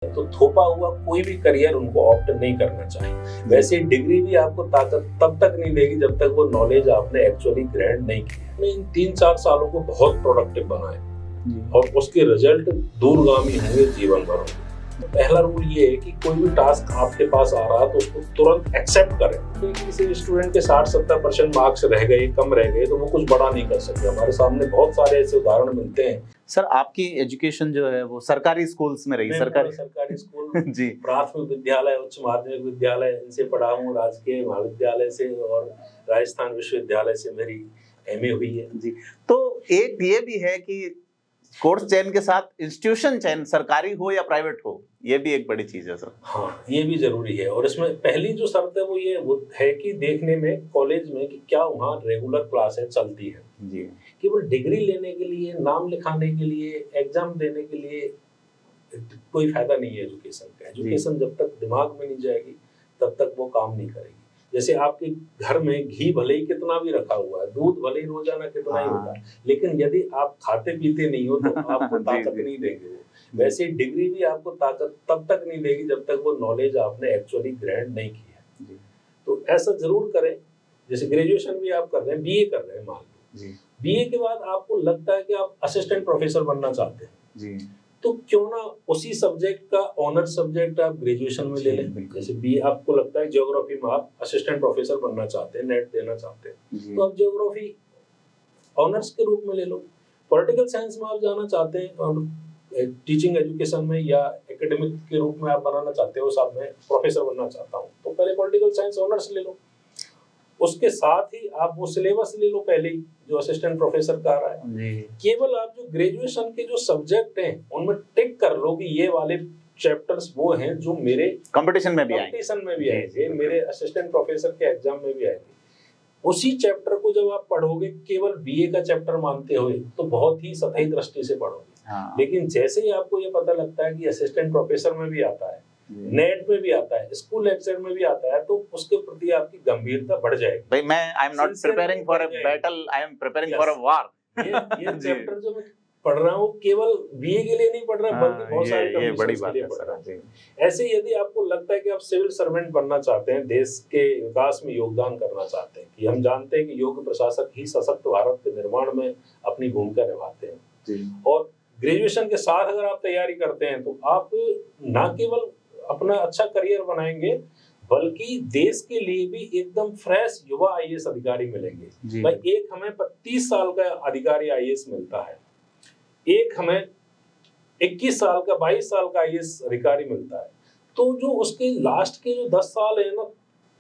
तो थोपा हुआ कोई भी करियर उनको ऑप्ट नहीं करना चाहिए। वैसे डिग्री भी आपको ताकत तब तक नहीं देगी जब तक वो नॉलेज आपने एक्चुअली ग्रैंड नहीं की है। इन 3-4 सालों को बहुत प्रोडक्टिव बनाए और उसके रिजल्ट दूरगामी होंगे, जीवन भर होंगे। पहला रूल ये है कि कोई भी टास्क आपके पास आ रहा है तो उसको तुरंत एक्सेप्ट करें। तो किसी स्टूडेंट के 60-70% मार्क्स रह गए, कम रह गए, तो वो कुछ बड़ा नहीं कर सकते। हमारे सामने बहुत सारे ऐसे उदाहरण मिलते हैं। सर, आपकी एजुकेशन जो है वो सरकारी स्कूल्स में रही? सरकारी स्कूल जी, प्राथमिक विद्यालय, उच्च माध्यमिक विद्यालय इनसे पढ़ा हूँ। राजकीय महाविद्यालय से और राजस्थान विश्वविद्यालय से मेरी एमए हुई है। जी। तो एक ये भी है कि कोर्स चयन के साथ इंस्टीट्यूशन चयन, सरकारी हो या प्राइवेट हो, ये भी एक बड़ी चीज है सर। हाँ, ये भी जरूरी है। और इसमें पहली जो शर्त है वो है कि देखने में कॉलेज में कि क्या वहाँ रेगुलर क्लासें चलती है। जी। केवल डिग्री लेने के लिए, नाम लिखाने के लिए, एग्जाम देने के लिए कोई फायदा नहीं है एजुकेशन का। एजुकेशन जब तक दिमाग में नहीं जाएगी तब तक वो काम नहीं करेगी। जैसे आपके घर में घी भले ही कितना भी रखा हुआ है, दूध भले ही रोजाना कितना ही होता है, लेकिन यदि आप खाते पीते नहीं हो तो आपको ताकत नहीं देंगे वो। वैसे डिग्री भी आपको ताकत तब तक नहीं देगी जब तक वो नॉलेज आपने एक्चुअली ग्रैंड नहीं की है। तो ऐसा जरूर करें। जैसे ग्रेजुएशन भी आप कर रहे हैं, बीए कर रहे हैं, मान लो बीए के बाद आपको लगता है कि आप असिस्टेंट प्रोफेसर बनना चाहते हैं, तो क्यों ना उसी सब्जेक्ट का ऑनर सब्जेक्ट आप ग्रेजुएशन में ले लें। जैसे बी आपको लगता है ज्योग्राफी में आप असिस्टेंट प्रोफेसर बनना चाहते हैं, नेट देना चाहते हैं, तो आप ज्योग्राफी ऑनर्स के रूप में ले लो। पॉलिटिकल साइंस में आप जाना चाहते हैं और टीचिंग एजुकेशन में या एकेडमिक के रूप में आप बनाना चाहते हो, साहब मैं प्रोफेसर बनना चाहता हूँ, तो पहले पॉलिटिकल साइंस ऑनर्स ले लो। उसके साथ ही आप वो सिलेबस ले लो पहले ही जो असिस्टेंट प्रोफेसर का आ रहा है। केवल आप जो ग्रेजुएशन के जो सब्जेक्ट हैं उनमें टिक कर लो कि ये वाले चैप्टर्स वो हैं जो मेरे कंपटीशन में भी आएंगे, मेरे असिस्टेंट प्रोफेसर के एग्जाम में भी आएंगे। उसी चैप्टर को जब आप पढ़ोगे केवल बीए का चैप्टर मानते हुए तो बहुत ही सतही दृष्टि से पढ़ोगे। लेकिन जैसे ही आपको ये पता लगता है कि असिस्टेंट प्रोफेसर में भी आता है, नेट में भी आता है, स्कूल लेक्चर में भी आता है, तो उसके प्रति आपकी गंभीरता बढ़ जाएगी। भाई मैं I am not preparing for a battle, I am preparing for a war. ये चैप्टर जो मैं पढ़ रहा हूँ केवल बीए के लिए नहीं पढ़ रहा, बल्कि बहुत सारे कंपटीशंस के लिए पढ़ रहा हूँ। ऐसे यदि आपको लगता है कि आप सिविल सर्वेंट बनना चाहते हैं, देश के विकास में योगदान करना चाहते हैं, कि हम जानते हैं कि योग्य प्रशासक ही सशक्त भारत के निर्माण में अपनी भूमिका निभाते हैं, और ग्रेजुएशन के साथ अगर आप तैयारी करते हैं तो आप न केवल अपना अच्छा करियर बनाएंगे बल्कि देश के लिए भी एकदम फ्रेश युवा आईएएस अधिकारी मिलेंगे। भाई एक हमें 32 साल का अधिकारी आईएएस मिलता है, एक हमें 21 साल का 22 साल का आईएएस अधिकारी मिलता है, तो जो उसके लास्ट के जो 10 साल है ना,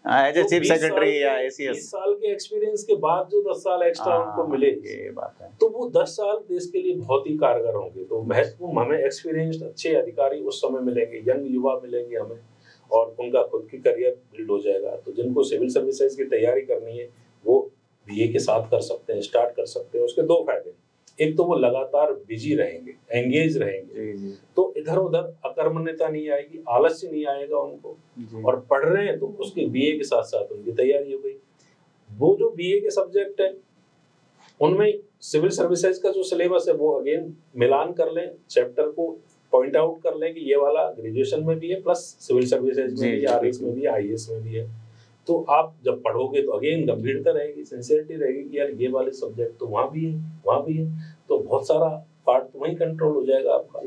एज ए चीफ सेक्रेटरी या एसीएस, 20 साल के एक्सपीरियंस के बाद जो 10 साल एक्स्ट्रा उनको मिले, ये बात है, तो वो 10 साल देश के लिए बहुत ही कारगर होंगे। तो महत्वपूर्ण हमें एक्सपीरियंस्ड अच्छे अधिकारी उस समय मिलेंगे, यंग युवा मिलेंगे हमें, और उनका खुद की करियर बिल्ड हो जाएगा। तो जिनको सिविल सर्विसेज की तैयारी करनी है वो बीए के साथ कर सकते हैं, स्टार्ट कर सकते हैं। उसके 2 फायदे, एक तो वो लगातार बिजी रहेंगे, एंगेज रहेंगे, तो इधर उधर अकर्मण्यता नहीं आएगी, आलस्य नहीं आएगा उनको, और पढ़ रहे हैं तो उसके बीए के साथ साथ उनकी तैयारी हो गई। वो जो बीए के सब्जेक्ट है उनमें सिविल सर्विसेज का जो सिलेबस है वो अगेन मिलान कर लें, चैप्टर को पॉइंट आउट कर लें कि ये वाला ग्रेजुएशन में भी है, प्लस सिविल सर्विसेज में भी, आरएस में भी, आईएएस में भी है। तो आप जब पढ़ोगे तो अगेन गंभीरता रहेगी, सिंसियरिटी रहेगी कि यार ये वाले सब्जेक्ट तो वहाँ भी है, वहाँ भी है, तो बहुत सारा पार्ट तो वहीं कंट्रोल हो जाएगा आपका।